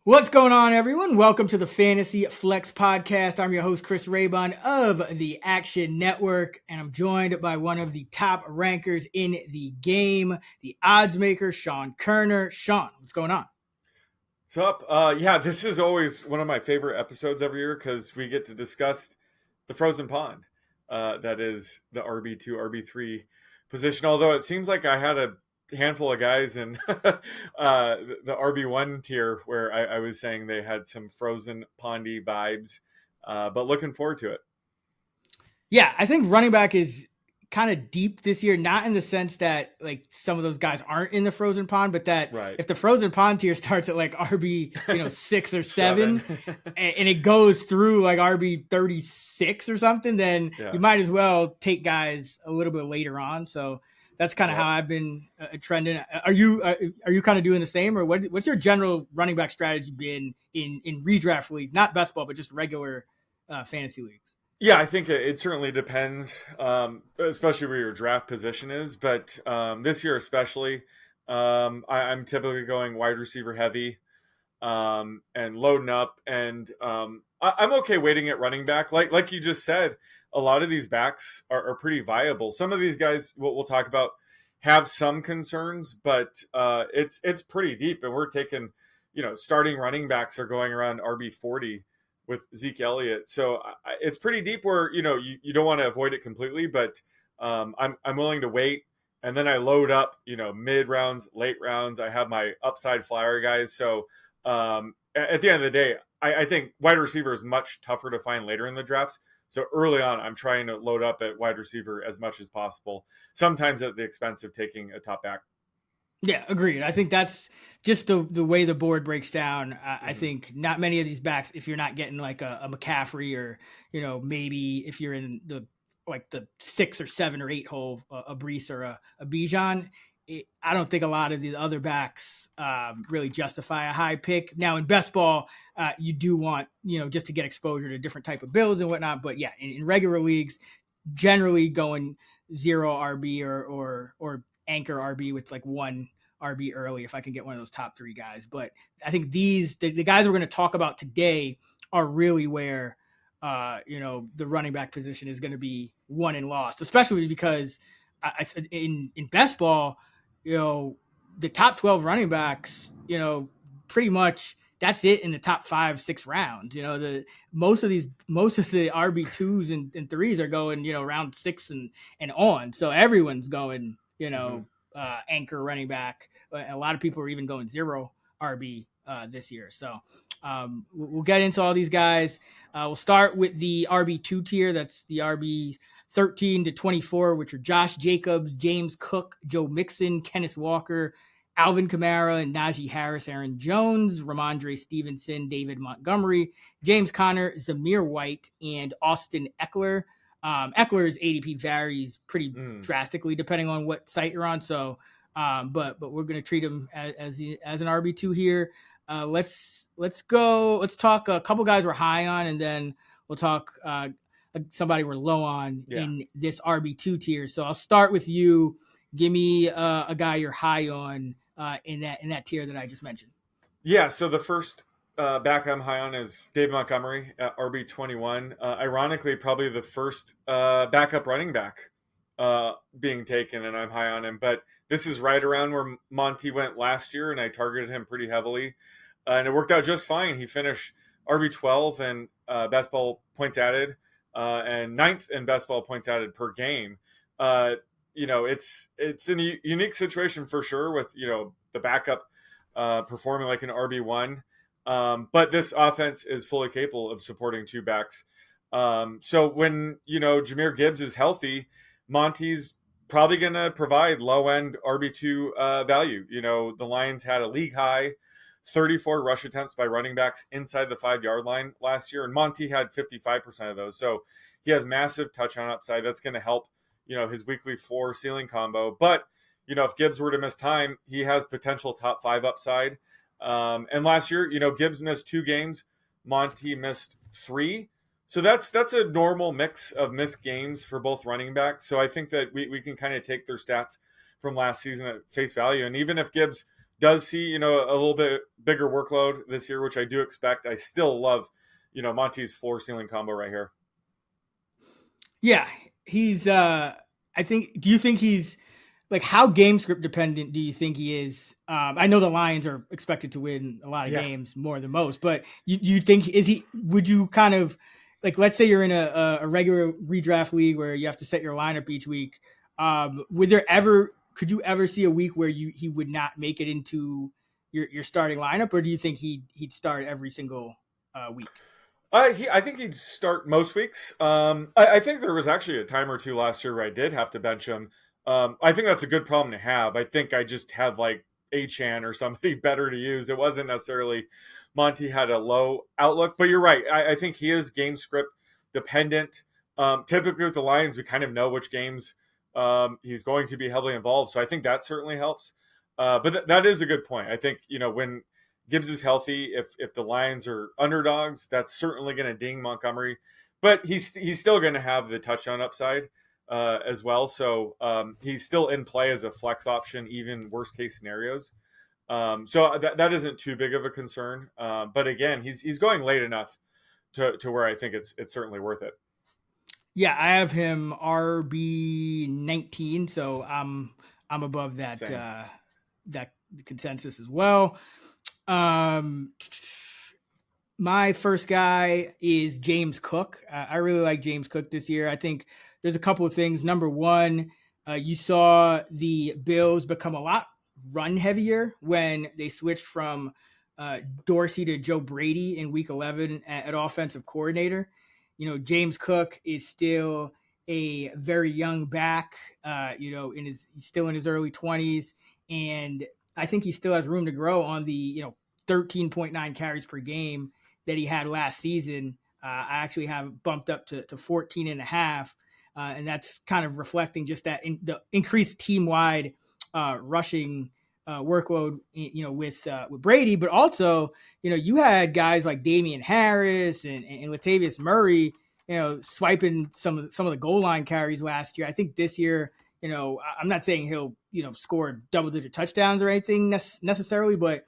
What's going on, everyone? Welcome to the Fantasy Flex Podcast. I'm your host, Chris Raybon of the Action Network, and I'm joined by one of the top rankers in the game, the odds maker, Sean Kerner. Sean, what's going on? What's up? This is always one of my favorite episodes every year because we get to discuss the frozen pond. That is the RB2, RB3 position. Although it seems like I had a handful of guys in the RB1 tier where I was saying they had some frozen pondy vibes, but looking forward to it. Yeah, I think running back is kind of deep this year, not in the sense that like some of those guys aren't in the frozen pond, but that if the frozen pond tier starts at like RB, 6 or 7 and it goes through like RB 36 or something, then you might as well take guys a little bit later on. So that's kind of how I've been trending. Are you kind of doing the same, or what's your general running back strategy been in redraft leagues, not best ball, but just regular fantasy leagues? Yeah, I think it certainly depends, especially where your draft position is. But this year especially, I'm typically going wide receiver heavy and loading up. And I'm okay waiting at running back. Like you just said, a lot of these backs are pretty viable. Some of these guys, we'll talk about, have some concerns, but it's pretty deep. And we're taking, starting running backs are going around RB 40 with Ezekiel Elliott. So it's pretty deep where, you don't want to avoid it completely, but I'm willing to wait. And then I load up, mid rounds, late rounds. I have my upside flyer guys. So at the end of the day, I think wide receiver is much tougher to find later in the drafts. So early on, I'm trying to load up at wide receiver as much as possible, sometimes at the expense of taking a top back. Yeah, agreed. I think that's just the way the board breaks down. I think not many of these backs, if you're not getting like a McCaffrey or, maybe if you're in the 6 or 7 or 8 hole, a Brees or a Bijan, I don't think a lot of the other backs really justify a high pick. Now in best ball, you do want, just to get exposure to different type of builds and whatnot. But yeah, in regular leagues, generally going 0 RB or anchor RB with like 1 RB early if I can get one of those top 3 guys. But I think the guys we're going to talk about today are really where the running back position is going to be won and lost, especially because in best ball, the top 12 running backs, pretty much that's it in the top 5-6 rounds. Most of the RB2s and 3s are going, round 6 and on. So everyone's going, anchor running back. A lot of people are even going 0 RB this year. So we'll get into all these guys. We'll start with the RB2 tier. That's the RB 13 to 24, which are Josh Jacobs, James Cook, Joe Mixon, Kenneth Walker, Alvin Kamara, and Najee Harris, Aaron Jones, Ramondre Stevenson, David Montgomery, James Conner, Zamir White, and Austin Ekeler. Eckler's ADP varies pretty drastically depending on what site you're on. So, but we're going to treat him as an RB2 here. Let's talk a couple guys we're high on, and then we'll talk somebody we're low on in this RB2 tier. So I'll start with you. Give me a guy you're high on in that tier that I just mentioned. Yeah. So the first back I'm high on is Dave Montgomery at RB21. Ironically, probably the first backup running back being taken, and I'm high on him. But this is right around where Monty went last year, and I targeted him pretty heavily. And it worked out just fine. He finished RB12 and best ball points added, and 9th in best ball points added per game. It's a unique situation for sure with, the backup performing like an RB1. But this offense is fully capable of supporting 2 backs. So when, Jahmyr Gibbs is healthy, Monty's probably going to provide low-end RB2 value. The Lions had a league high 34 rush attempts by running backs inside the 5-yard line last year, and Monty had 55% of those. So he has massive touchdown upside. That's going to help, his weekly 4 ceiling combo. But, if Gibbs were to miss time, he has potential top 5 upside. And last year, Gibbs missed 2 games. Monty missed 3. So that's a normal mix of missed games for both running backs. So I think that we can kind of take their stats from last season at face value. And even if Gibbs does see, a little bit bigger workload this year, which I do expect, I still love, Monty's floor ceiling combo right here. Yeah, he's. I think. Do you think he's like how game script dependent? Do you think he is? I know the Lions are expected to win a lot of games more than most, but you think is he? Would you kind of like let's say you're in a regular redraft league where you have to set your lineup each week? Could you ever see a week where he would not make it into your starting lineup, or do you think he'd start every single week? I think he'd start most weeks. I think there was actually a time or two last year where I did have to bench him. I think that's a good problem to have. I think I just had like Achan or somebody better to use. It wasn't necessarily Monty had a low outlook, but you're right. I think he is game script dependent. Typically with the Lions, we kind of know which games he's going to be heavily involved. So I think that certainly helps. But that is a good point. I think, when Gibbs is healthy, if the Lions are underdogs, that's certainly going to ding Montgomery. But he's still going to have the touchdown upside as well. So he's still in play as a flex option, even worst case scenarios. So that isn't too big of a concern. But again, he's going late enough to where I think it's certainly worth it. Yeah, I have him RB19, so I'm above that that consensus as well. My first guy is James Cook. I really like James Cook this year. I think there's a couple of things. Number one, you saw the Bills become a lot run heavier when they switched from Dorsey to Joe Brady in week 11 at offensive coordinator. James Cook is still a very young back, he's still in his early 20s. And I think he still has room to grow on the, 13.9 carries per game that he had last season. I actually have bumped up to 14 and a half. And that's kind of reflecting just that the increased team-wide rushing workload, with Brady, but also, you had guys like Damian Harris and Latavius Murray, swiping some of the goal line carries last year. I think this year, I'm not saying he'll, score double-digit touchdowns or anything necessarily, but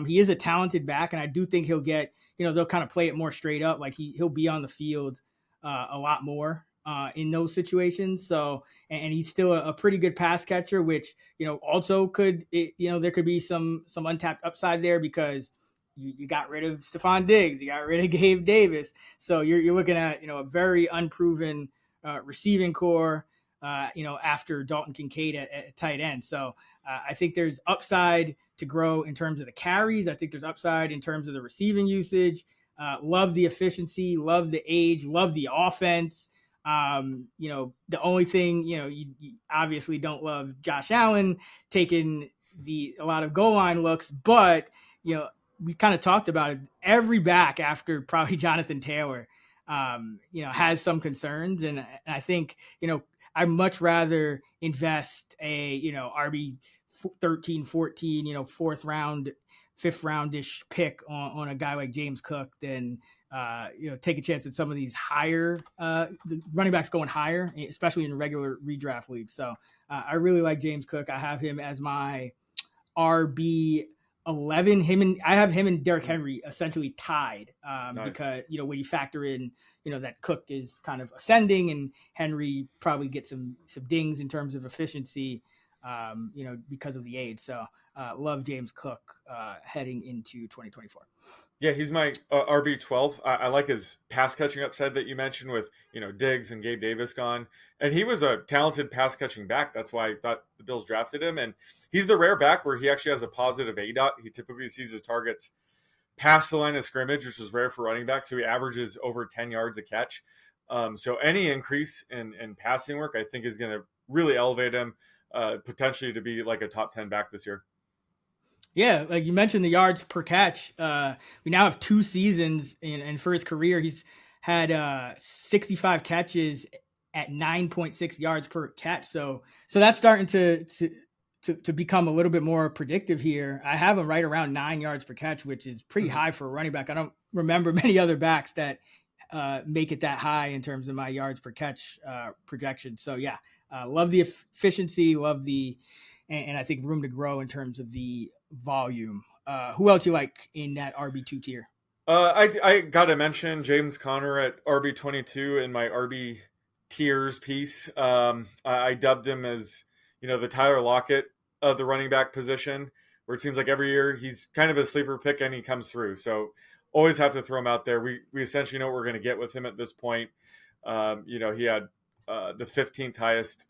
he is a talented back, and I do think he'll get, they'll kind of play it more straight up. Like he'll be on the field a lot more in those situations. So, and he's still a pretty good pass catcher, which, also could, there could be some untapped upside there because you got rid of Stephon Diggs, you got rid of Gabe Davis. So you're looking at, a very unproven receiving core, after Dalton Kincaid at tight end. So I think there's upside to grow in terms of the carries. I think there's upside in terms of the receiving usage. Love the efficiency, love the age, love the offense. The only thing, you obviously don't love Josh Allen taking a lot of goal line looks, but, we kind of talked about it. Every back after probably Jonathan Taylor, has some concerns. And I think, I'd much rather invest a, RB 13, 14, fourth round, fifth roundish pick on a guy like James Cook than, take a chance at some of these higher the running backs going higher, especially in regular redraft leagues. So I really like James Cook. I have him as my RB 11. I have him and Derrick Henry essentially tied Nice. Because when you factor in that Cook is kind of ascending and Henry probably gets some dings in terms of efficiency, because of the age. So love James Cook heading into 2024. Yeah, he's my RB12. I like his pass catching upside that you mentioned with, Diggs and Gabe Davis gone. And he was a talented pass catching back. That's why I thought the Bills drafted him. And he's the rare back where he actually has a positive ADOT. He typically sees his targets past the line of scrimmage, which is rare for running back. So he averages over 10 yards a catch. So any increase in passing work, I think, is going to really elevate him potentially to be like a top 10 back this year. Yeah, like you mentioned the yards per catch. We now have 2 seasons, and for his career, he's had 65 catches at 9.6 yards per catch. So that's starting to become a little bit more predictive here. I have him right around 9 yards per catch, which is pretty high for a running back. I don't remember many other backs that make it that high in terms of my yards per catch projection. So yeah, love the efficiency, love and I think room to grow in terms of the volume. Who else you like in that RB2 tier? I got to mention James Conner at RB22 in my RB tiers piece. I dubbed him as, the Tyler Lockett of the running back position, where it seems like every year he's kind of a sleeper pick and he comes through. So always have to throw him out there. We essentially know what we're going to get with him at this point. He had the 15th highest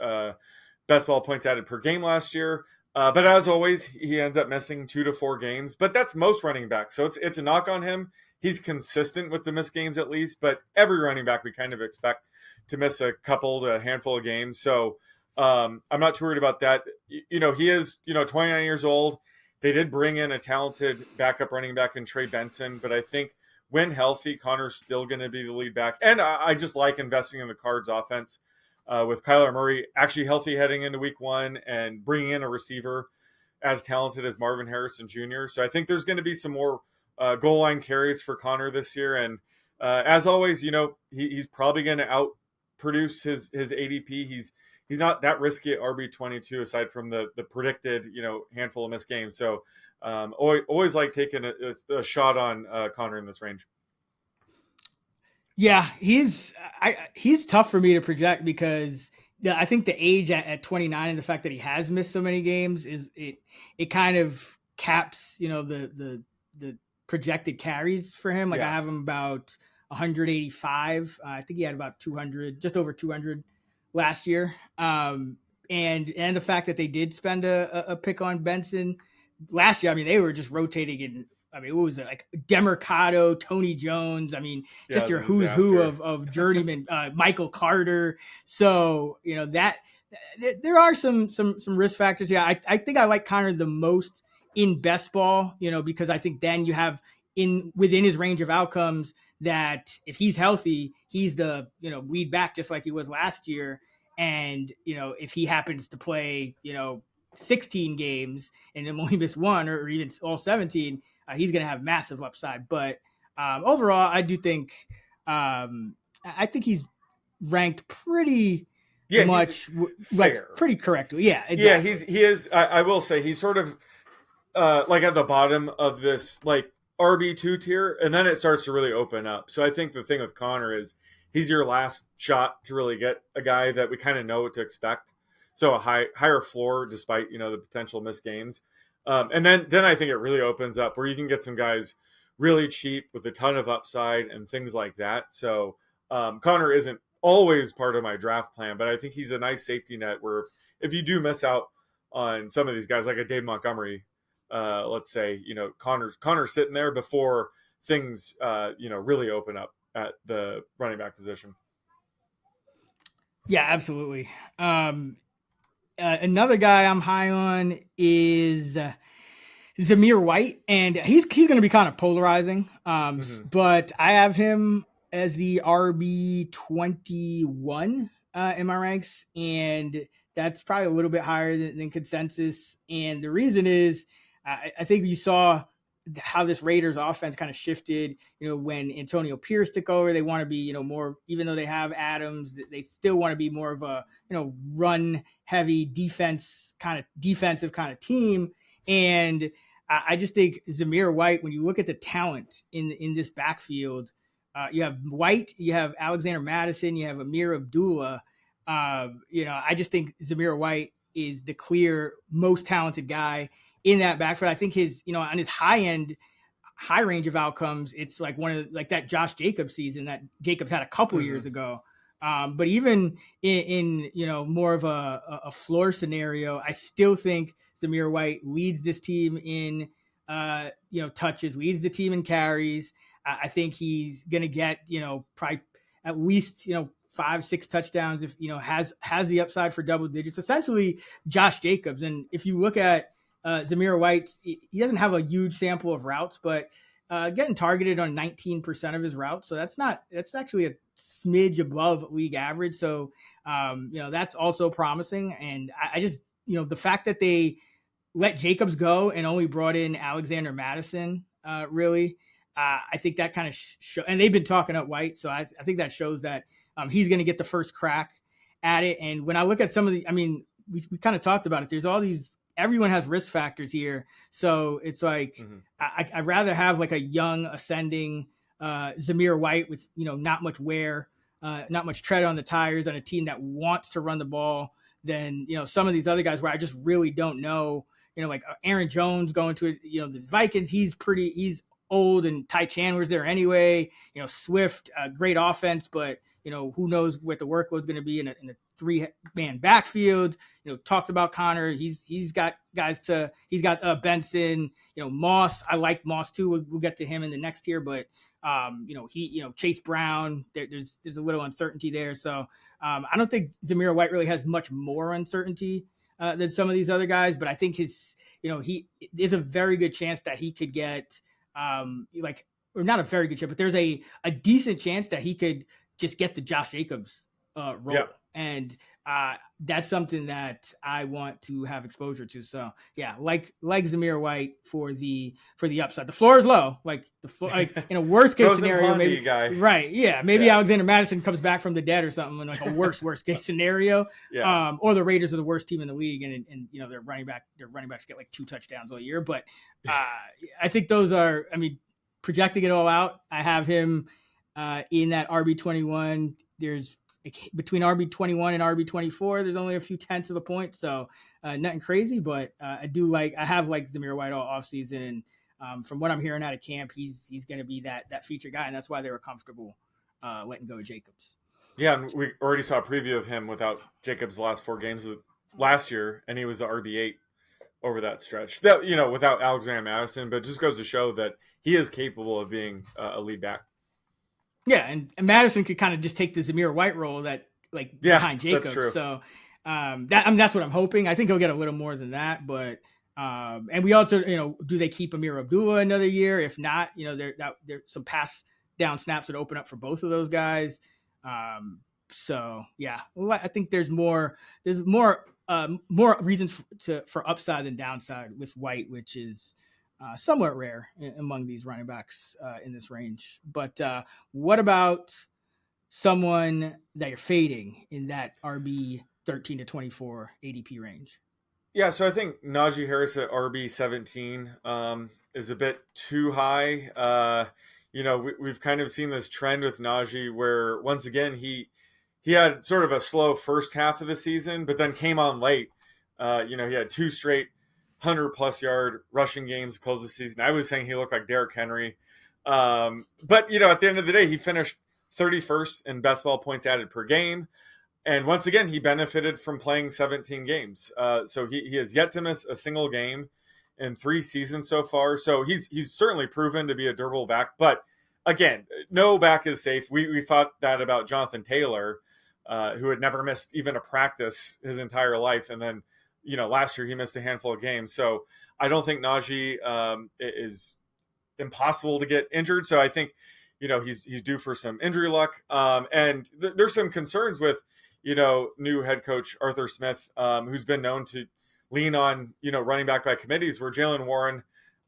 best ball points added per game last year. But as always, he ends up missing 2 to 4 games. But that's most running backs. So it's a knock on him. He's consistent with the missed games at least. But every running back we kind of expect to miss a couple to a handful of games. So I'm not too worried about that. He is, 29 years old. They did bring in a talented backup running back in Trey Benson. But I think when healthy, Connor's still going to be the lead back. And I just like investing in the Cards offense. With Kyler Murray actually healthy heading into week 1 and bringing in a receiver as talented as Marvin Harrison Jr. So I think there's going to be some more goal line carries for Connor this year. And as always, he's probably going to outproduce his ADP. He's not that risky at RB22 aside from the predicted, handful of missed games. So always like taking a shot on Connor in this range. Yeah, he's tough for me to project because I think the age at 29 and the fact that he has missed so many games it kind of caps, the projected carries for him. Like I have him about 185. I think he had about 200, just over 200 last year. And the fact that they did spend a pick on Benson last year. I mean, they were just rotating in. I mean, what was it, like Demercado, Tony Jones? I mean, just your who's who of journeyman, Michael Carter. So, that there are some risk factors. Yeah, I think I like Connor the most in best ball, because I think then you have within his range of outcomes that if he's healthy, he's the, lead back just like he was last year. And, if he happens to play, 16 games and then only miss 1 or even all 17, he's going to have massive upside. But overall, I do think I think he's ranked pretty much pretty correctly. Yeah, exactly. Yeah, he is. I will say he's sort of like at the bottom of this like RB2 tier, and then it starts to really open up. So I think the thing with Connor is he's your last shot to really get a guy that we kind of know what to expect. So a higher floor despite the potential missed games. And then I think it really opens up where you can get some guys really cheap with a ton of upside and things like that. So Connor isn't always part of my draft plan, but I think he's a nice safety net where if you do miss out on some of these guys, like a Dave Montgomery, let's say, Connor's sitting there before things, really open up at the running back position. Yeah, absolutely. Another guy I'm high on is Zamir White, and he's going to be kind of polarizing. But I have him as the RB21 in my ranks, and that's probably a little bit higher than consensus. And the reason is I think you saw how this Raiders offense kind of shifted, when Antonio Pierce took over. They want to be, more, even though they have Adams, they still want to be more of a, run heavy defensive kind of team. And I just think Zamir White, when you look at the talent in this backfield, you have White, you have Alexander Madison, you have Amir Abdullah. I just think Zamir White is the clear most talented guy in that backfield. I think his, on his high range of outcomes, it's like one of like that Josh Jacobs season that Jacobs had a couple years ago. But even in more of a floor scenario, I still think Zamir White leads this team in touches, leads the team in carries. I think he's going to get probably at least 5-6 touchdowns if has the upside for double digits. Essentially, Josh Jacobs. And if you look at Zamir White, he doesn't have a huge sample of routes, but getting targeted on 19% of his routes. So that's actually a smidge above league average. So, that's also promising. And I just, the fact that they let Jacobs go and only brought in Alexander Madison, really, I think that kind of and they've been talking up White. So I think that shows that he's going to get the first crack at it. And when I look at some of we kind of talked about it. There's all these everyone has risk factors here. So it's like, I'd rather have like a young ascending Zamir White with, not much wear, not much tread on the tires on a team that wants to run the ball than, some of these other guys where I just really don't know, like Aaron Jones going to, the Vikings, he's old and Ty Chandler's there anyway, Swift, great offense, but who knows what the workload's going to be in a 3-man backfield. Talked about Connor. He's got guys he's got Benson, Moss. I like Moss too. We'll get to him in the next tier, but Chase Brown, there's a little uncertainty there. So I don't think Zamir White really has much more uncertainty than some of these other guys, but I think there's a very good chance that he could get or not a very good chance, but there's a decent chance that he could just get the Josh Jacobs role. Yeah. And that's something that I want to have exposure to. So yeah, like Zamir White for the upside. The floor is low. Like in a worst case scenario, maybe guy. Right. Yeah. Maybe Alexander Mattison comes back from the dead or something in like a worst case scenario. Yeah. Or the Raiders are the worst team in the league and their running backs get like 2 touchdowns all year. But I think those are, projecting it all out, I have him in that RB21. There's between RB21 and RB24, there's only a few tenths of a point. So nothing crazy, but I have liked Zamir White all offseason. And from what I'm hearing out of camp, he's going to be that feature guy. And that's why they were comfortable letting go of Jacobs. Yeah. And we already saw a preview of him without Jacobs the last 4 games of last year. And he was the RB8 over that stretch that, without Alexander Mattison, but it just goes to show that he is capable of being a lead back. Yeah, and Madison could kind of just take the Zamir White role behind Jacobs. That's true. So that's what I'm hoping. I think he'll get a little more than that, but and we also, do they keep Amir Abdullah another year? If not, there some pass down snaps would open up for both of those guys. So yeah, well, I think there's more reasons for upside than downside with White, which is somewhat rare among these running backs in this range. But what about someone that you're fading in that RB 13 to 24 ADP range? Yeah, so I think Najee Harris at RB 17 is a bit too high. We've kind of seen this trend with Najee where once again he had sort of a slow first half of the season, but then came on late. He had 2 straight 100+ yard rushing games to close the season. I was saying he looked like Derrick Henry. But at the end of the day, he finished 31st in best ball points added per game. And once again, he benefited from playing 17 games. So he has yet to miss a single game in 3 seasons so far. So he's certainly proven to be a durable back. But again, no back is safe. We thought that about Jonathan Taylor, who had never missed even a practice his entire life. And then, last year he missed a handful of games. So I don't think Najee is impossible to get injured. So I think, he's due for some injury luck. And there's some concerns with, new head coach Arthur Smith, who's been known to lean on, running back by committees, where Jaylen Warren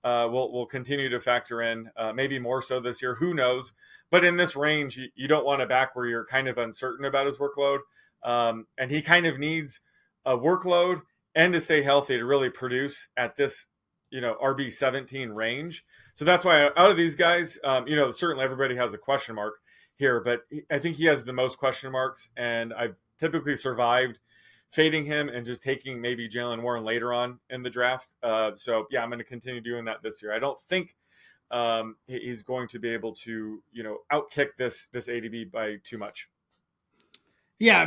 will continue to factor in, maybe more so this year. Who knows? But in this range, you don't want a back where you're kind of uncertain about his workload. And he kind of needs a workload and to stay healthy to really produce at this, RB 17 range. So that's why out of these guys, certainly everybody has a question mark here, but I think he has the most question marks, and I've typically survived fading him and just taking maybe Jaylen Warren later on in the draft. So yeah, I'm going to continue doing that this year. I don't think he's going to be able to, outkick this ADB by too much. Yeah,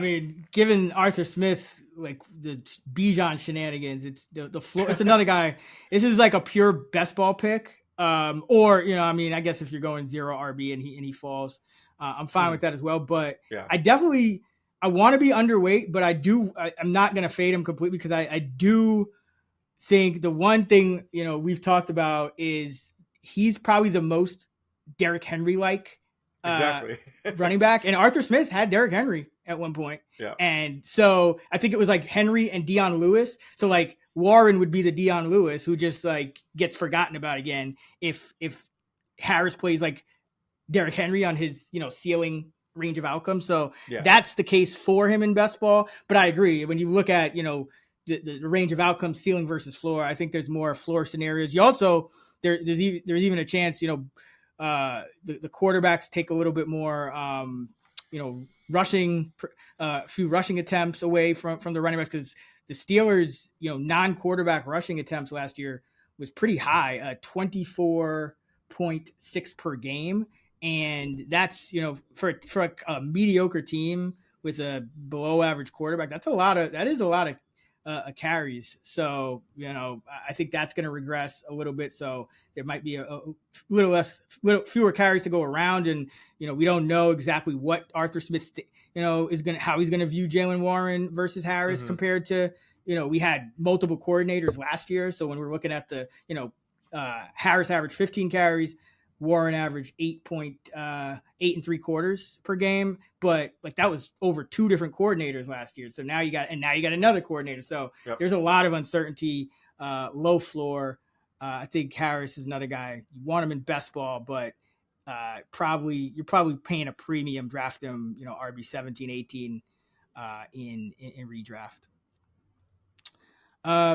given Arthur Smith, like the Bijan shenanigans, it's the floor. It's another guy. This is like a pure best ball pick. Or I guess if you're going 0 RB and he falls, I'm fine with that as well. But yeah. I want to be underweight, but I'm not going to fade him completely because I do think the one thing we've talked about is he's probably the most Derrick Henry like exactly running back, and Arthur Smith had Derrick Henry at one point. Yeah. And so I think it was like Henry and Dion Lewis. So like Warren would be the Dion Lewis who just like gets forgotten about again if Harris plays like Derrick Henry on his, ceiling range of outcomes. So yeah, that's the case for him in best ball. But I agree. When you look at, the range of outcomes, ceiling versus floor. I think there's more floor scenarios. You also there's even a chance, the quarterbacks take a little bit more, rushing, a few rushing attempts away from the running backs, because the Steelers, non-quarterback rushing attempts last year was pretty high, 24.6 per game. And that's, for a mediocre team with a below average quarterback, that is a lot of carries. So, I think that's going to regress a little bit. So there might be a little fewer carries to go around. And, we don't know exactly what Arthur Smith, how he's going to view Jaylen Warren versus Harris compared to, we had multiple coordinators last year. So when we're looking at the, Harris averaged 15 carries, Warren averaged 8.3 per game, but like that was over 2 different coordinators last year. So now you got another coordinator. So There's a lot of uncertainty, low floor. I think Harris is another guy. You want him in best ball, but you're probably paying a premium, draft him, RB 17, 18 in redraft.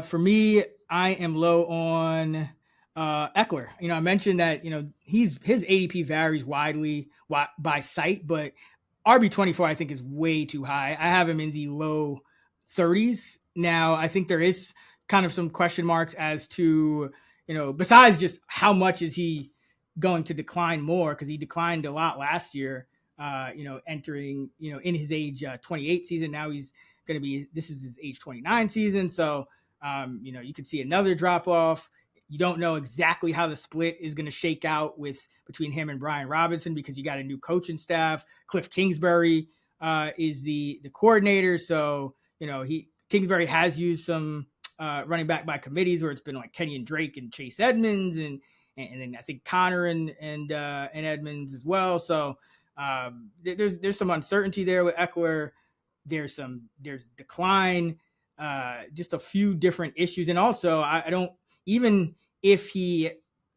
For me, I am low on Ekeler. I mentioned that, his ADP varies widely by site, but RB24 I think is way too high. I have him in the low 30s. Now, I think there is kind of some question marks as to, besides just how much is he going to decline more, because he declined a lot last year, entering, in his age 28 season. Now this is his age 29 season. So, you could see another drop off. You don't know exactly how the split is going to shake out between him and Brian Robinson, because you got a new coaching staff. Cliff Kingsbury is the coordinator. So, Kingsbury has used some running back by committees where it's been like Kenyon Drake and Chase Edmonds, and then I think Connor and Edmonds as well. So there's some uncertainty there with Ekeler. There's decline, just a few different issues. And also I don't, even if he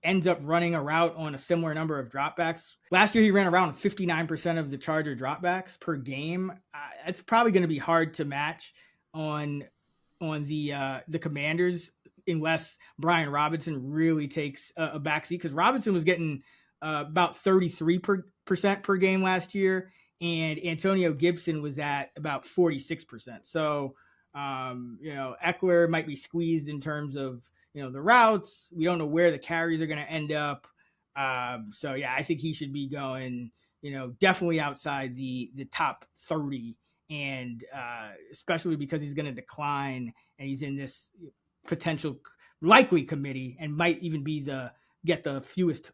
ends up running a route on a similar number of dropbacks, last year he ran around 59% of the Charger dropbacks per game. It's probably going to be hard to match on the Commanders, unless Brian Robinson really takes a backseat, because Robinson was getting about 33% per game last year, and Antonio Gibson was at about 46%. So, Ekeler might be squeezed in terms of, the routes. We don't know where the carries are going to end up. So yeah, I think he should be going, definitely outside the top 30, and especially because he's going to decline and he's in this potential likely committee and might even gets the fewest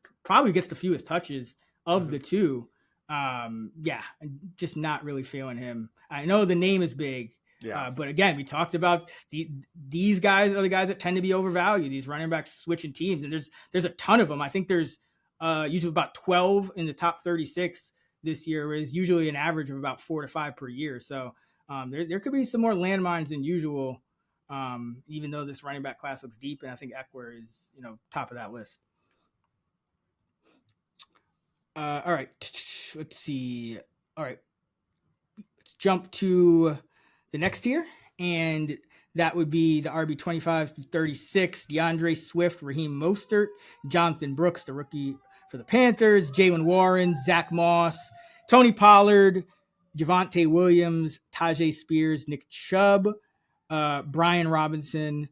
touches of the two. Just not really feeling him. I know the name is big. Yeah. But again, we talked about these guys are the guys that tend to be overvalued. These running backs switching teams, and there's a ton of them. I think there's usually about 12 in the top 36 this year, whereas usually an average of about 4 to 5 per year. So there could be some more landmines than usual, even though this running back class looks deep, and I think Ekeler is top of that list. All right, let's see. All right, let's jump to the next tier, and that would be the RB 25 to 36, DeAndre Swift, Raheem Mostert, Jonathan Brooks, the rookie for the Panthers, Jaylen Warren, Zack Moss, Tony Pollard, Javonte Williams, Tajay Spears, Nick Chubb, Brian Robinson,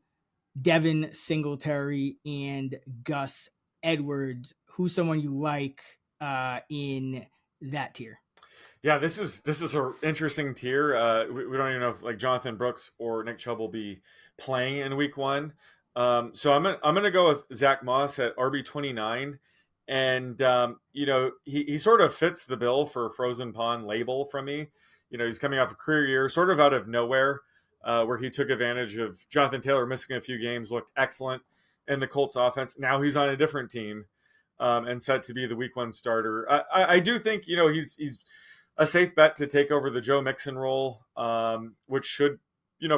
Devin Singletary, and Gus Edwards. Who's someone you like in that tier? Yeah, this is an interesting tier. We don't even know if like Jonathan Brooks or Nick Chubb will be playing in week 1. So I'm gonna go with Zack Moss at RB 29, and he sort of fits the bill for Frozen Pond label from me. He's coming off a career year, sort of out of nowhere, where he took advantage of Jonathan Taylor missing a few games, looked excellent in the Colts offense. Now he's on a different team, and set to be the week 1 starter. I do think he's a safe bet to take over the Joe Mixon role, which should,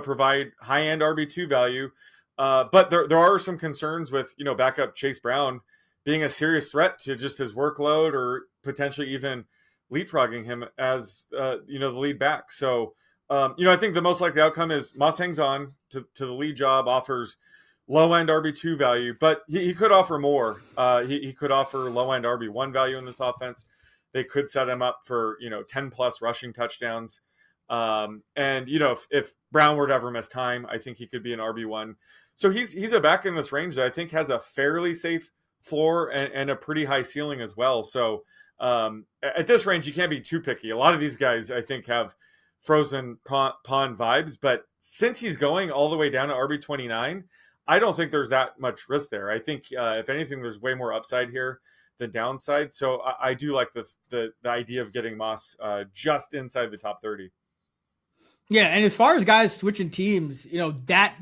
provide high-end RB2 value. But there are some concerns with, backup Chase Brown being a serious threat to just his workload, or potentially even leapfrogging him as, the lead back. So I think the most likely outcome is Moss hangs on to the lead job, offers low end RB2 value, but he could offer more. He could offer low end RB1 value in this offense. They could set him up for 10 plus rushing touchdowns. And if Brown were to ever miss time, I think he could be an RB1. So he's a back in this range that I think has a fairly safe floor and a pretty high ceiling as well. So at this range, you can't be too picky. A lot of these guys, I think, have frozen pond vibes, but since he's going all the way down to RB29, I don't think there's that much risk there. I think if anything, there's way more upside here than downside. So I do like the idea of getting Moss just inside the top 30. Yeah, and as far as guys switching teams,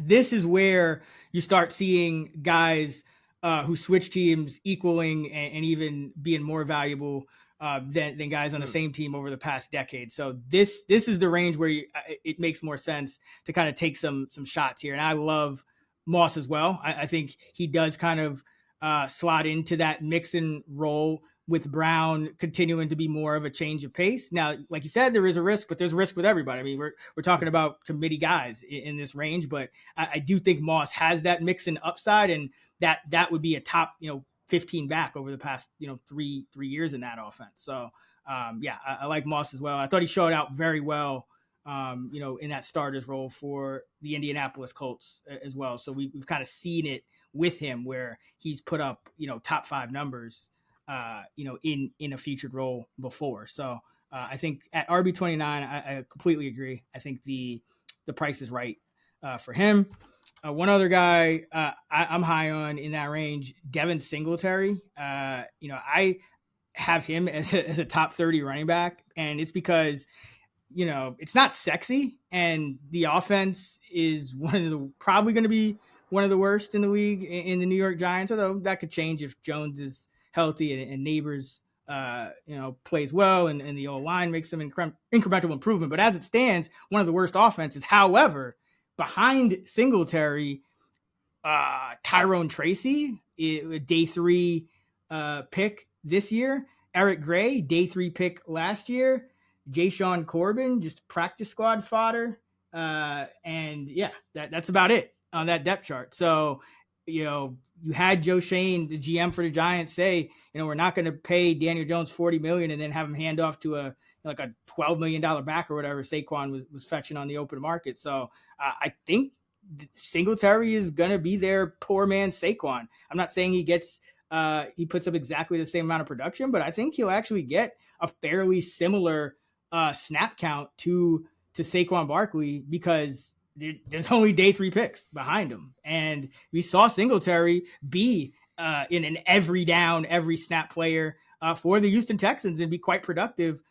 this is where you start seeing guys who switch teams equaling and even being more valuable than guys on the same team over the past decade. So this is the range where it makes more sense to kind of take some shots here. And I love Moss as well. I think he does kind of slot into that mix and roll with Brown continuing to be more of a change of pace. Now, like you said, there is a risk, but there's a risk with everybody. I mean, we're talking about committee guys in this range, but I do think Moss has that mix and upside, and that would be a top, 15 back over the past, 3 years in that offense. So, I like Moss as well. I thought he showed out very well, in that starters role for the Indianapolis Colts as well. So we've kind of seen it with him where he's put up, top 5 numbers, in a featured role before. So I think at RB29, I completely agree. I think the price is right for him. One other guy I'm high on in that range, Devin Singletary. I have him as a top 30 running back, and it's because it's not sexy, and the offense is probably going to be one of the worst in the league in the New York Giants, although that could change if Jones is healthy and Neighbors, plays well and the O-line makes some incremental improvement. But as it stands, one of the worst offenses. However, behind Singletary, Tyrone Tracy, a day 3 pick this year. Eric Gray, day 3 pick last year. Jayshon Corbin, just practice squad fodder. That's about it on that depth chart. So, you had Joe Shane, the GM for the Giants, say, we're not going to pay Daniel Jones $40 million and then have him hand off to a $12 million back or whatever Saquon was fetching on the open market. So I think Singletary is going to be their poor man Saquon. I'm not saying he puts up exactly the same amount of production, but I think he'll actually get a fairly similar snap count to Saquon Barkley because there's only day 3 picks behind him. And we saw Singletary be in an every down, every snap player for the Houston Texans and be quite productive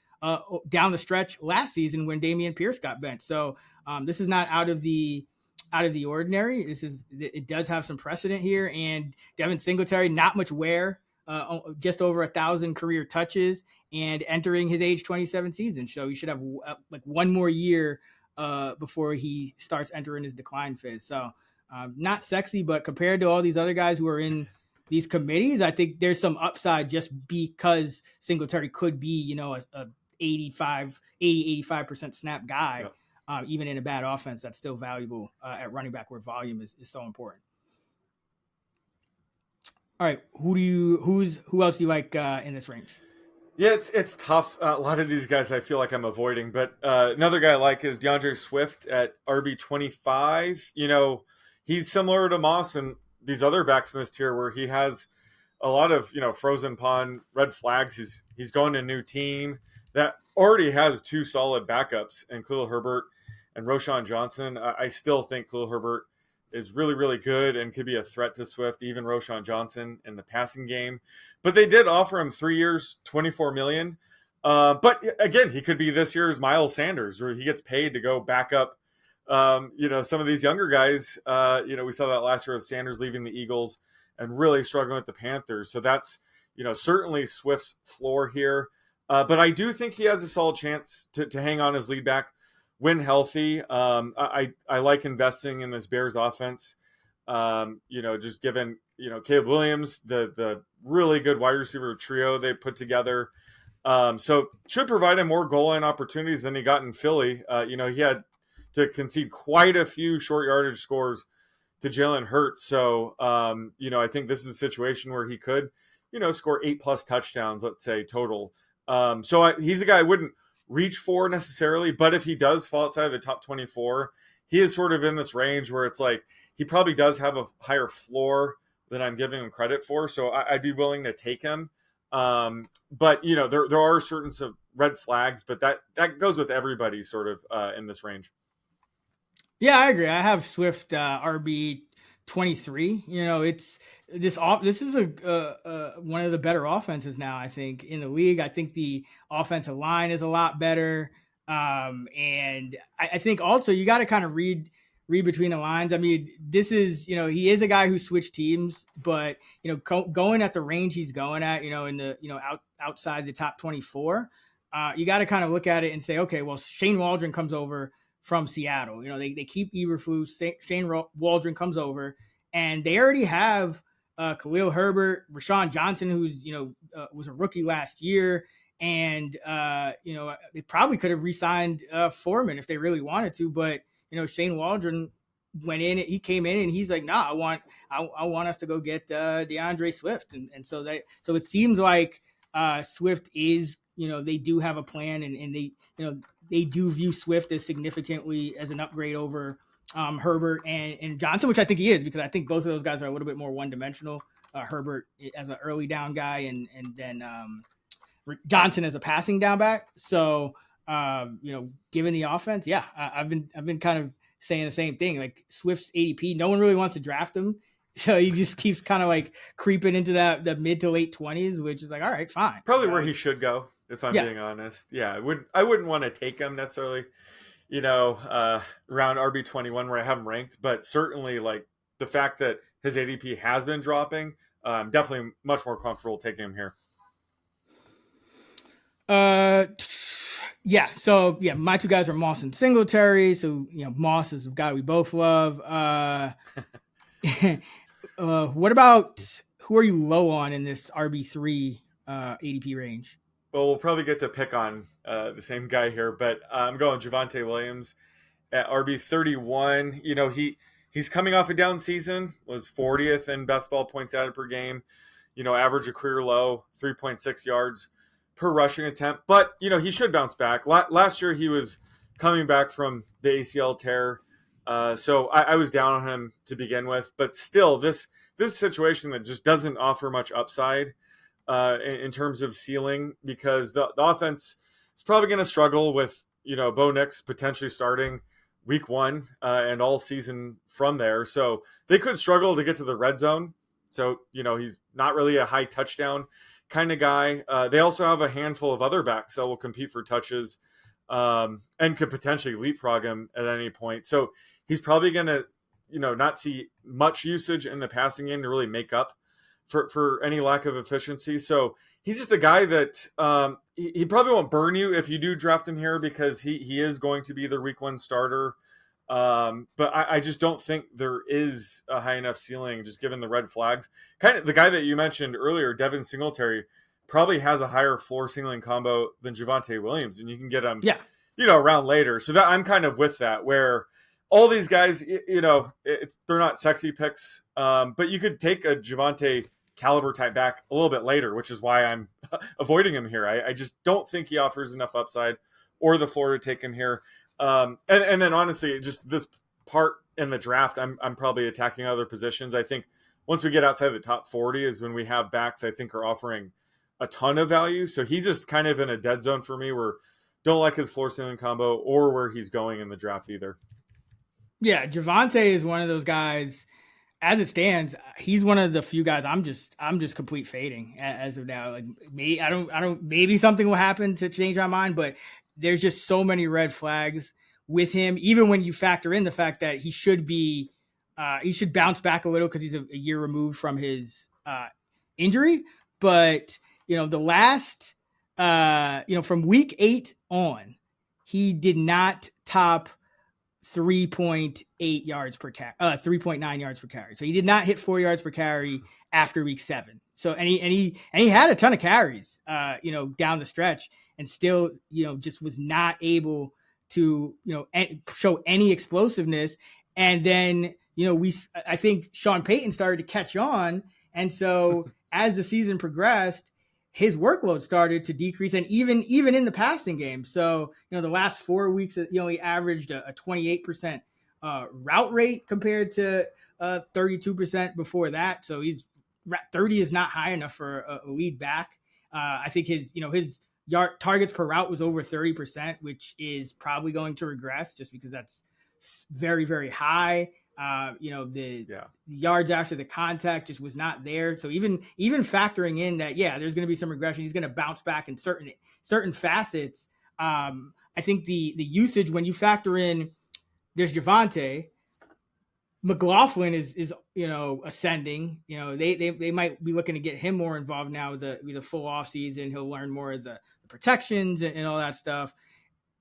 down the stretch last season when Dameon Pierce got benched. So this is not out of the ordinary. It does have some precedent here. And Devin Singletary, not much wear, just over 1,000 career touches and entering his age 27 season. So you should have one more year before he starts entering his decline phase. So not sexy, but compared to all these other guys who are in these committees, I think there's some upside just because Singletary could be, a 85% snap guy. Yeah. Even in a bad offense, that's still valuable at running back where volume is so important. All right. Who else do you like in this range? Yeah, it's tough. A lot of these guys I feel like I'm avoiding, but another guy I like is DeAndre Swift at RB25. He's similar to Moss and these other backs in this tier where he has a lot of, frozen pond red flags. He's going to a new team that already has 2 solid backups in Khalil Herbert and Roschon Johnson. I still think Khalil Herbert is really, really good and could be a threat to Swift, even Roschon Johnson in the passing game. But they did offer him 3 years, $24 million. But again, he could be this year's Miles Sanders, where he gets paid to go back up, some of these younger guys. We saw that last year with Sanders leaving the Eagles and really struggling with the Panthers. So that's, certainly Swift's floor here. But I do think he has a solid chance to hang on as lead back when healthy. I like investing in this Bears offense. Just given, Caleb Williams, the really good wide receiver trio they put together. So should provide him more goal line opportunities than he got in Philly. He had to concede quite a few short yardage scores to Jalen Hurts. So, I think this is a situation where he could, score 8+ touchdowns, let's say, total. He's a guy I wouldn't reach for necessarily, but if he does fall outside of the top 24, he is sort of in this range where it's like he probably does have a higher floor than I'm giving him credit for. So I'd be willing to take him. But there are certain red flags, but that goes with everybody sort of in this range. Yeah, I agree. I have Swift RB 23. This is a one of the better offenses now, I think, in the league. I think the offensive line is a lot better. And I think also you got to kind of read between the lines. I mean, this is, he is a guy who switched teams, but, going at the range he's going at, in the, outside the top 24, you got to kind of look at it and say, okay, well, Shane Waldron comes over from Seattle. They keep Eberflus. Shane Waldron comes over, and they already have Khalil Herbert, Rashawn Johnson, who's was a rookie last year, and they probably could have re-signed Foreman if they really wanted to, but Shane Waldron went in. He came in and he's like, "Nah, I want us to go get DeAndre Swift," and so it seems like Swift is. They do have a plan, and they do view Swift as significantly as an upgrade over Herbert and Johnson, which I think he is, because I think both of those guys are a little bit more one-dimensional. Herbert as an early down guy, and then Johnson as a passing down back. So, given the offense, yeah, I've been kind of saying the same thing. Like Swift's ADP, no one really wants to draft him. So he just keeps kind of like creeping into the mid to late 20s, which is like, all right, fine. Probably where he should go, if I'm being honest. Yeah, I wouldn't want to take him necessarily, around RB21 where I have him ranked, but certainly like the fact that his ADP has been dropping, I'm definitely much more comfortable taking him here. So my two guys are Moss and Singletary. So Moss is a guy we both love. What about who are you low on in this RB3 ADP range? Well, we'll probably get to pick on the same guy here, but I'm going Javonte Williams at RB31. He's coming off a down season, was 40th in best ball points added per game, average a career low, 3.6 yards per rushing attempt. But, he should bounce back. Last year, he was coming back from the ACL tear. So I was down on him to begin with. But still, this situation that just doesn't offer much upside in terms of ceiling, because the offense is probably going to struggle with, Bo Nix potentially starting week 1 and all season from there. So they could struggle to get to the red zone. So, he's not really a high touchdown kind of guy. They also have a handful of other backs that will compete for touches and could potentially leapfrog him at any point. So he's probably going to, not see much usage in the passing game to really make up for any lack of efficiency. So he's just a guy that he probably won't burn you if you do draft him here, because he is going to be the week 1 starter. But I just don't think there is a high enough ceiling, just given the red flags. Kind of the guy that you mentioned earlier, Devin Singletary, probably has a higher floor ceiling combo than Javonte Williams, and you can get him, around later. So that I'm kind of with that, where all these guys, they're not sexy picks, but you could take a Javonte caliber type back a little bit later, which is why I'm avoiding him here. I just don't think he offers enough upside or the floor to take him here. And then honestly, just this part in the draft, I'm probably attacking other positions. I think once we get outside the top 40 is when we have backs I think are offering a ton of value. So he's just kind of in a dead zone for me, where don't like his floor ceiling combo or where he's going in the draft either. Yeah, Javonte is one of those guys. As it stands, he's one of the few guys I'm just complete fading as of now. Like maybe something will happen to change my mind, but there's just so many red flags with him, even when you factor in the fact that he should bounce back a little because he's a year removed from his injury. But, the last, from week 8 on, he did not top 3.8 yards per carry, 3.9 yards per carry. So he did not hit 4 yards per carry after week 7. So and he had a ton of carries, down the stretch, and still, just was not able to, show any explosiveness. And then, I think Sean Payton started to catch on. And so as the season progressed, his workload started to decrease, and even in the passing game. So, the last 4 weeks, he only averaged a 28% route rate compared to 32% before that. So 30 is not high enough for a lead back. I think his yard targets per route was over 30%, which is probably going to regress just because that's very, very high. The yards after the contact just was not there. So even factoring in that, there's going to be some regression. He's going to bounce back in certain facets. I think the usage, when you factor in, there's Javonte, McLaughlin is ascending. They might be looking to get him more involved now with the full off season. He'll learn more of the protections and all that stuff.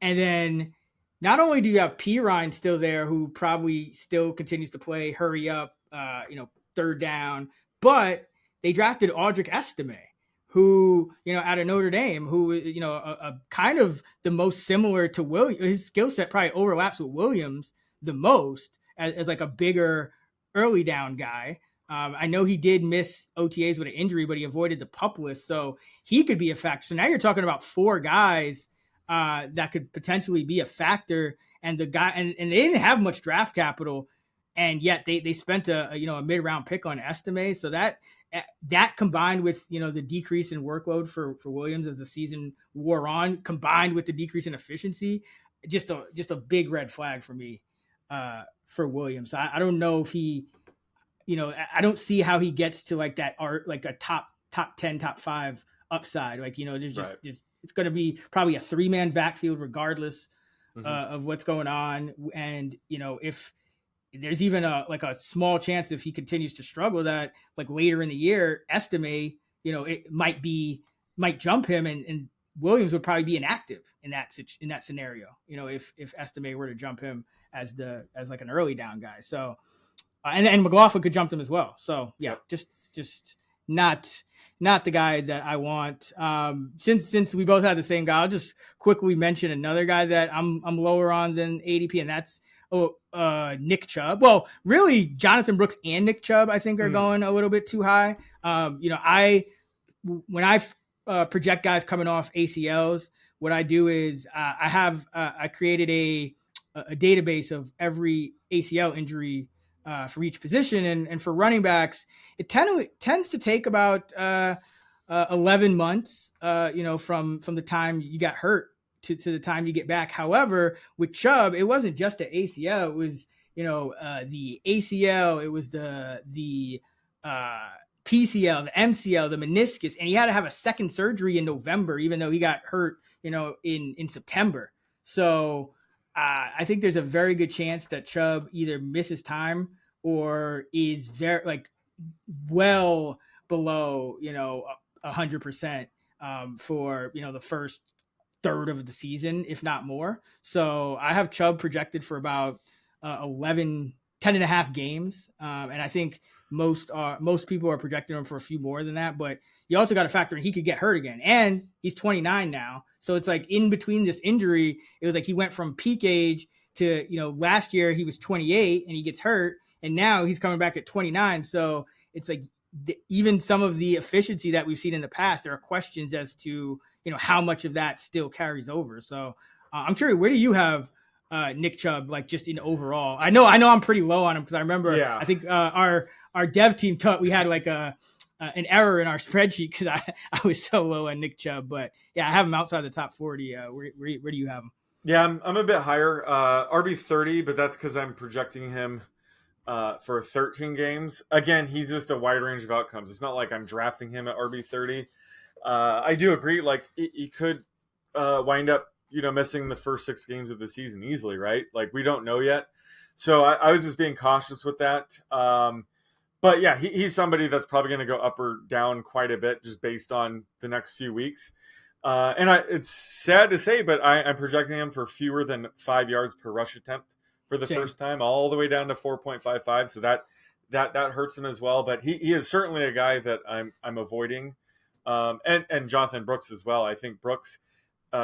And then not only do you have Pirine still there, who probably still continues to play hurry up, third down, but they drafted Audric Estime, who, out of Notre Dame, who, a kind of the most similar to Williams. His skill set probably overlaps with Williams the most as like a bigger early down guy. I know he did miss OTAs with an injury, but he avoided the PUP list, so he could be a factor. So now you're talking about 4 guys that could potentially be a factor, and the guy and they didn't have much draft capital, and yet they spent a mid-round pick on Estime. So that combined with the decrease in workload for Williams as the season wore on, combined with the decrease in efficiency, just a big red flag for me for Williams. I don't know if he, I don't see how he gets to like that like a top 10, top 5 upside. Like, there's just it's going to be probably a 3-man backfield regardless of what's going on. And, if there's even a small chance, if he continues to struggle, that like later in the year, Estime, it might jump him, and Williams would probably be inactive in that scenario. If Estime were to jump him as like an early down guy. So, and McLaughlin could jump him as well. So just not the guy that I want. Since we both had the same guy, I'll just quickly mention another guy that I'm lower on than ADP, and that's Nick Chubb. Well, really, Jonathan Brooks and Nick Chubb, I think, are going a little bit too high. When I project guys coming off ACLs, what I do is I created a database of every ACL injury for each position, and for running backs, it tends to take about 11 months, from the time you got hurt to the time you get back. However, with Chubb, it wasn't just the ACL; it was the ACL, it was the PCL, the MCL, the meniscus, and he had to have a second surgery in November, even though he got hurt, in September. So I think there's a very good chance that Chubb either misses time or is very well below 100% for the first third of the season, if not more. So I have Chubb projected for about 10 and a half games, and I think most people are projecting him for a few more than that. But you also got to factor in he could get hurt again, and he's 29 now. So it's like in between this injury, it was like he went from peak age to, last year he was 28 and he gets hurt, and now he's coming back at 29. So it's like even some of the efficiency that we've seen in the past, there are questions as to, how much of that still carries over. So I'm curious, where do you have Nick Chubb, like just in overall? I know I'm pretty low on him because I remember, I think our dev team we had like an error in our spreadsheet because I was so low on Nick Chubb, but I have him outside the top 40. Where do you have him? Yeah, I'm a bit higher, RB 30, but that's because I'm projecting him for 13 games. Again, he's just a wide range of outcomes. It's not like I'm drafting him at RB 30. I do agree, like he could wind up, missing the first 6 games of the season easily, right? Like we don't know yet. So I was just being cautious with that. But yeah, he's somebody that's probably going to go up or down quite a bit just based on the next few weeks. And it's sad to say, but I'm projecting him for fewer than 5 yards per rush attempt for the first time, all the way down to 4.55. So that hurts him as well. But he is certainly a guy that I'm avoiding, and Jonathan Brooks as well. I think Brooks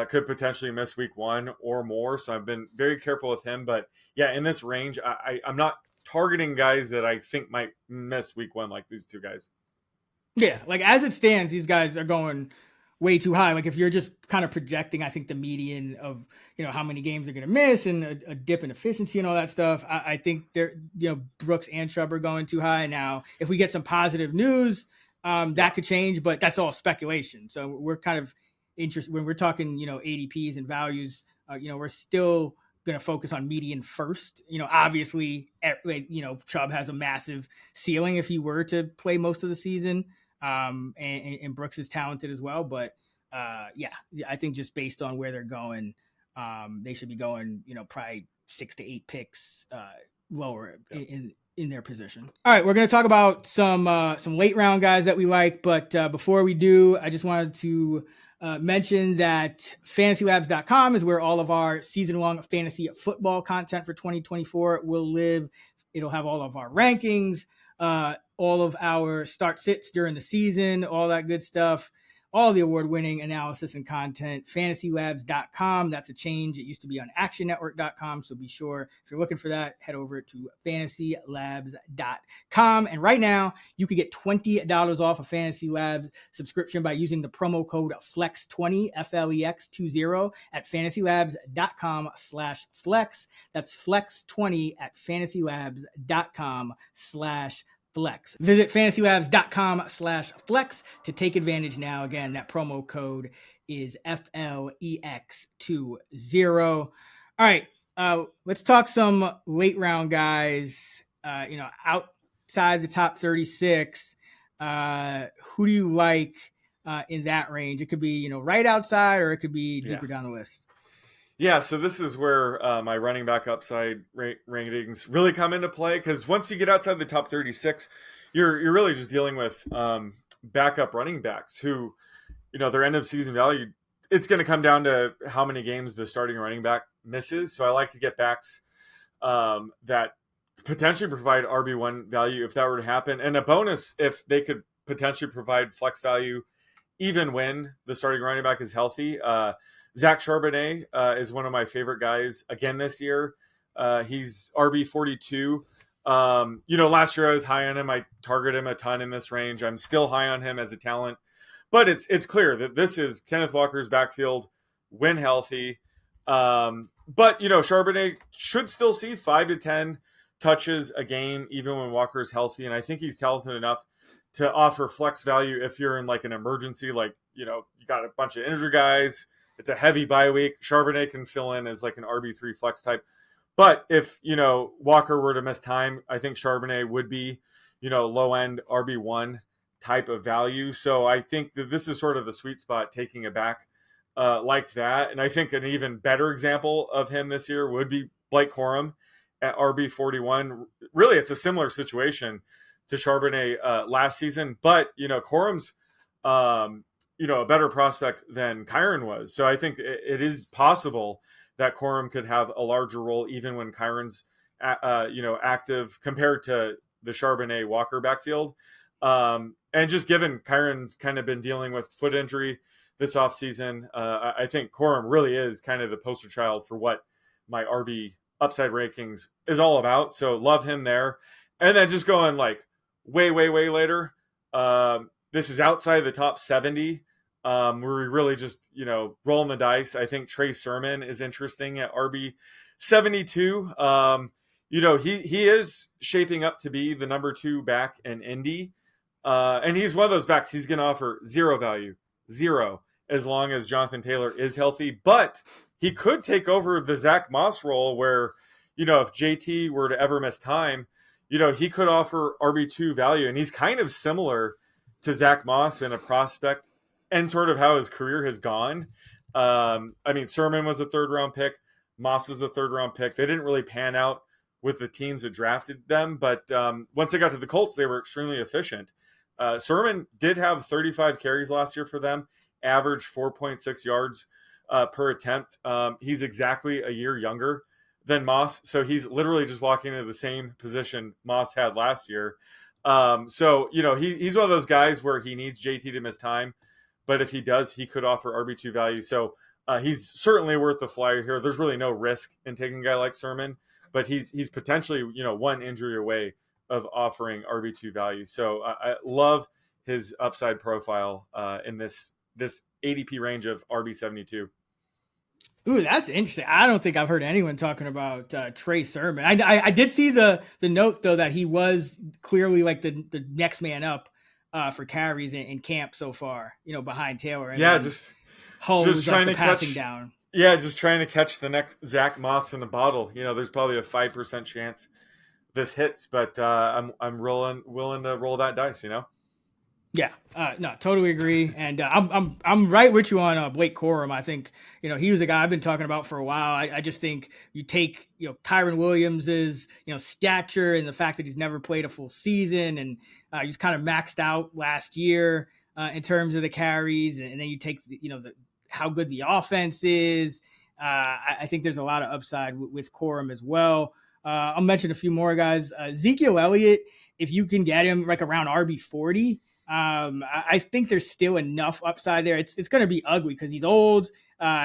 could potentially miss week 1 or more, so I've been very careful with him. But yeah, in this range, I'm not targeting guys that I think might miss week 1 like these two guys. Yeah, like as it stands, these guys are going way too high. Like if you're just kind of projecting, I think the median of, how many games they're going to miss and a dip in efficiency and all that stuff, I think they're, Brooks and Chubb are going too high. Now, if we get some positive news, that could change, but that's all speculation. So we're kind of interested when we're talking, ADPs and values, we're still going to focus on median first. Obviously, Chubb has a massive ceiling if he were to play most of the season. And Brooks is talented as well, but I think just based on where they're going, they should be going, probably 6 to 8 picks lower in their position. All right, we're going to talk about some late round guys that we like, but before we do, I just wanted to mention that fantasylabs.com is where all of our season-long fantasy football content for 2024 will live. It'll have all of our rankings, all of our start sits during the season, all that good stuff, all the award-winning analysis and content, fantasylabs.com. That's a change. It used to be on actionnetwork.com, so be sure if you're looking for that, head over to fantasylabs.com. And right now, you can get $20 off a Fantasy Labs subscription by using the promo code FLEX20, FLEX20 at fantasylabs.com/flex. That's FLEX20 at fantasylabs.com/flex. Visit fantasylabs.com/flex to take advantage now. Again, that promo code is FLEX20. All right, let's talk some late round guys. Outside the top 36, who do you like in that range? It could be right outside, or it could be deeper down the list. Yeah, so this is where my running back upside rankings really come into play, because once you get outside the top 36, you're really just dealing with backup running backs who, their end of season value, it's going to come down to how many games the starting running back misses. So I like to get backs that potentially provide RB1 value if that were to happen, and a bonus if they could potentially provide flex value even when the starting running back is healthy. Zach Charbonnet is one of my favorite guys again this year. He's RB42. Last year I was high on him. I targeted him a ton in this range. I'm still high on him as a talent, but it's clear that this is Kenneth Walker's backfield when healthy. But Charbonnet should still see 5 to 10 touches a game even when Walker is healthy, and I think he's talented enough to offer flex value if you're in like an emergency, like you got a bunch of injured guys. It's a heavy bye week. Charbonnet can fill in as like an RB3 flex type. But if, Walker were to miss time, I think Charbonnet would be, low-end RB1 type of value. So I think that this is sort of the sweet spot, taking it back like that. And I think an even better example of him this year would be Blake Corrum at RB41. Really, it's a similar situation to Charbonnet last season. But, Corum's a better prospect than Kyron was. So I think it is possible that Corrum could have a larger role even when Kyron's, active compared to the Charbonnet Walker backfield. And just given Kyron's kind of been dealing with foot injury this offseason, I think Corrum really is kind of the poster child for what my RB upside rankings is all about. So love him there. And then just going like way later, this is outside the top 70. We're really just, rolling the dice. I think Trey Sermon is interesting at RB 72. He is shaping up to be the number 2 back in Indy. And he's one of those backs. He's going to offer zero value, as long as Jonathan Taylor is healthy. But he could take over the Zack Moss role where, if JT were to ever miss time, he could offer RB2 value. And he's kind of similar to Zack Moss in a prospect and sort of how his career has gone. Sermon was a 3rd round pick. Moss was a 3rd round pick. They didn't really pan out with the teams that drafted them, but once they got to the Colts, they were extremely efficient. Sermon did have 35 carries last year for them, averaged 4.6 yards per attempt. He's exactly a year younger than Moss. So he's literally just walking into the same position Moss had last year. So, he's one of those guys where he needs JT to miss time. But if he does, he could offer RB2 value. So he's certainly worth the flyer here. There's really no risk in taking a guy like Sermon, but he's potentially, one injury away of offering RB2 value. So I love his upside profile in this ADP range of RB72. Ooh, that's interesting. I don't think I've heard anyone talking about Trey Sermon. I did see the note though that he was clearly like the next man up for carries in camp so far. Behind Taylor. And just trying to passing catch down. Yeah, just trying to catch the next Zack Moss in a bottle. There's probably a 5% chance this hits, but I'm willing to roll that dice. Yeah, no, totally agree, and I'm right with you on Blake Corrum. I think he was a guy I've been talking about for a while. I just think you take Kyron Williams's stature and the fact that he's never played a full season and he's kind of maxed out last year in terms of the carries, and then you take how good the offense is. I think there's a lot of upside with Corrum as well. I'll mention a few more guys. Ezekiel Elliott, if you can get him like around RB40. I think there's still enough upside there. It's going to be ugly because he's old.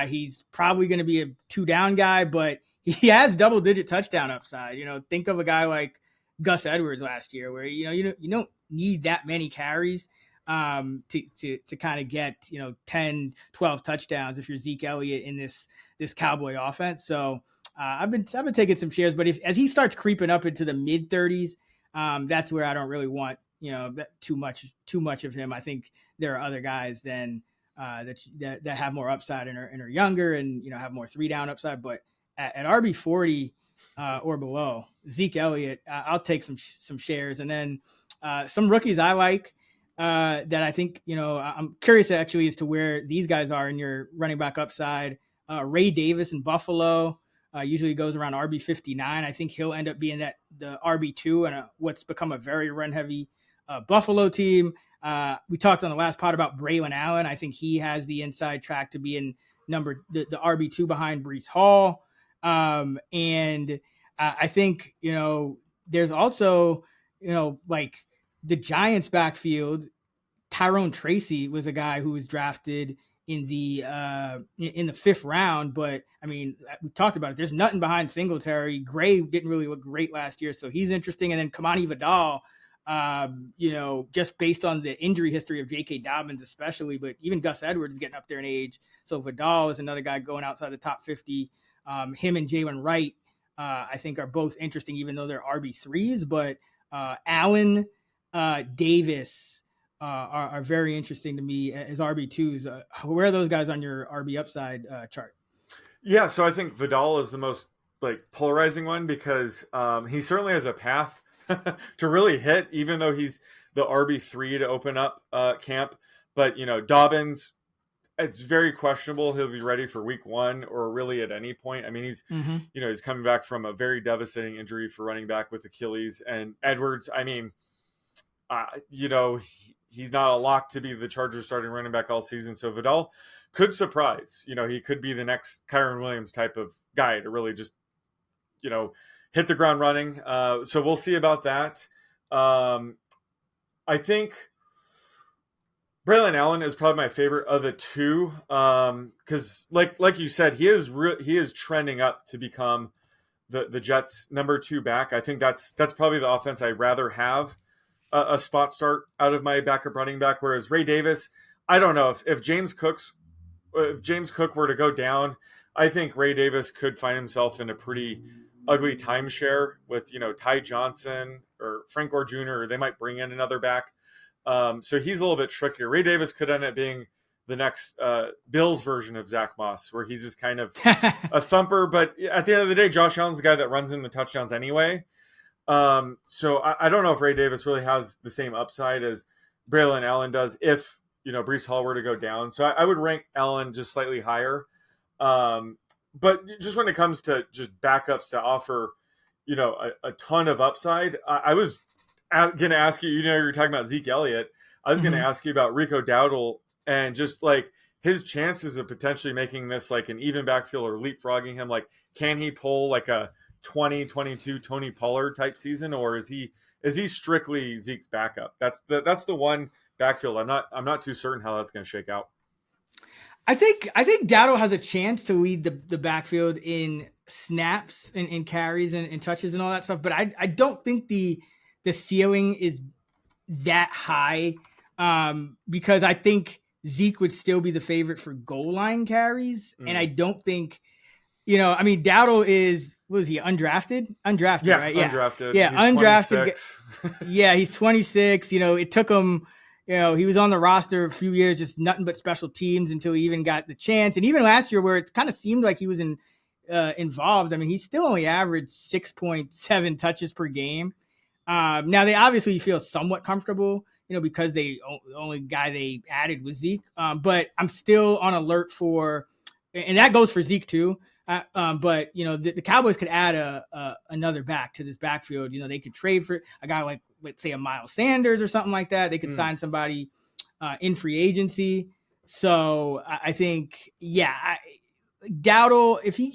He's probably going to be a 2-down guy, but he has double-digit touchdown upside. Think of a guy like Gus Edwards last year, where you don't need that many carries to kind of get 10, 12 touchdowns if you're Zeke Elliott in this Cowboy offense. So I've been taking some shares, but as he starts creeping up into the mid 30s, that's where I don't really want too much of him. I think there are other guys that have more upside and are younger and have more 3-down upside. But at RB40 or below, Zeke Elliott, I'll take some shares, and then some rookies I like that I think I'm curious actually as to where these guys are in your running back upside. Ray Davis in Buffalo. Usually goes around RB59. I think he'll end up being the RB2 and what's become a very run-heavy Buffalo team. We talked on the last pod about Braylon Allen. I think he has the inside track to be in the RB2 behind Breece Hall. And I think, there's also, like the Giants backfield. Tyrone Tracy was a guy who was drafted in the 5th round, but I mean, we talked about it. There's nothing behind Singletary. Gray didn't really look great last year, so he's interesting. And then Kamani Vidal, just based on the injury history of J.K. Dobbins, especially, but even Gus Edwards is getting up there in age. So Vidal is another guy going outside the top 50. Him and Jalen Wright, I think, are both interesting, even though they're RB3s. But Allen, Davis are very interesting to me as RB2s. Where are those guys on your RB upside chart? Yeah, so I think Vidal is the most polarizing one because he certainly has a path to really hit, even though he's the RB3 to open up camp. But, Dobbins, it's very questionable he'll be ready for week 1 or really at any point. I mean, he's, he's coming back from a very devastating injury for running back with Achilles. And Edwards, I mean, he's not a lock to be the Chargers starting running back all season. So Vidal could surprise. He could be the next Kyron Williams type of guy to really just, hit the ground running. So we'll see about that. I think Braylon Allen is probably my favorite of the two because, like you said, he is trending up to become the Jets' number 2 back. I think that's probably the offense I'd rather have a spot start out of my backup running back. Whereas Ray Davis, I don't know if James Cook were to go down, I think Ray Davis could find himself in a pretty ugly timeshare with, Ty Johnson or Frank Gore Jr., or they might bring in another back. So he's a little bit trickier. Ray Davis could end up being the next Bills version of Zack Moss, where he's just kind of a thumper. But at the end of the day, Josh Allen's the guy that runs in the touchdowns anyway. So I don't know if Ray Davis really has the same upside as Braylon Allen does if, Breece Hall were to go down. So I would rank Allen just slightly higher. But just when it comes to just backups to offer, a ton of upside, I was going to ask you, you're talking about Zeke Elliott. I was going to ask you about Rico Dowdle and just his chances of potentially making this like an even backfield or leapfrogging him, like, can he pull like a 2022 Tony Pollard type season, or is he strictly Zeke's backup? That's the one backfield I'm not too certain how that's going to shake out. I think Dowdle has a chance to lead the backfield in snaps and in carries and touches and all that stuff, but I don't think the ceiling is that high, because I think Zeke would still be the favorite for goal line carries, and I don't think, I mean, Dowdle was he undrafted? Undrafted, yeah, right? Undrafted. Yeah, He's undrafted. 26. Yeah, he's 26. It took him. He was on the roster a few years, just nothing but special teams until he even got the chance. And even last year, where it kind of seemed like he was involved, I mean, he still only averaged 6.7 touches per game. Now they obviously feel somewhat comfortable, because the only guy they added was Zeke. But I'm still on alert for, and that goes for Zeke too. But the Cowboys could add another back to this backfield. They could trade for a guy like, let's say, a Miles Sanders or something like that. They could sign somebody in free agency. So I think, Dowdle, if you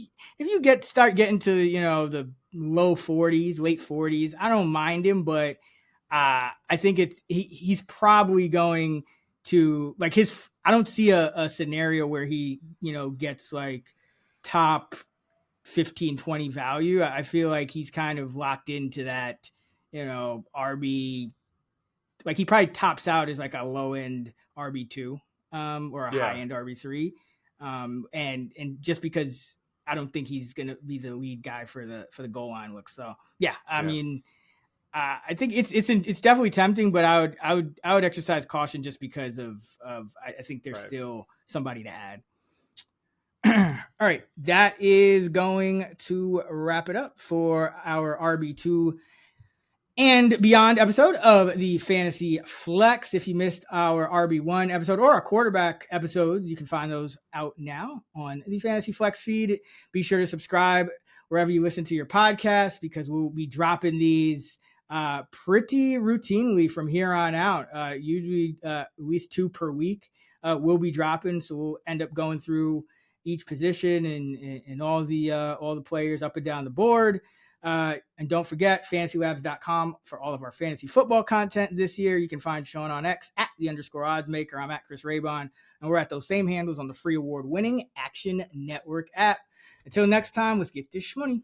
start getting to the low 40s, late 40s, I don't mind him, but I think he's probably going to, like, I don't see a scenario where he gets like top 15, 20 value. I feel like he's kind of locked into that, RB, like he probably tops out as like a low end RB2, or a high end RB3. And just because I don't think he's going to be the lead guy for the goal line look. So I mean, I think it's definitely tempting, but I would exercise caution just because of I think there's still somebody to add. All right, that is going to wrap it up for our RB2 and beyond episode of the Fantasy Flex. If you missed our RB1 episode or our quarterback episodes, you can find those out now on the Fantasy Flex feed. Be sure to subscribe wherever you listen to your podcast, because we'll be dropping these pretty routinely from here on out. Usually at least 2 per week we'll be dropping, so we'll end up going through each position and all the players up and down the board. And don't forget fantasylabs.com for all of our fantasy football content this year. You can find Sean on X at @_oddsmaker. I'm at Chris Raybon, and we're at those same handles on the free award-winning Action Network app. Until next time, let's get this money.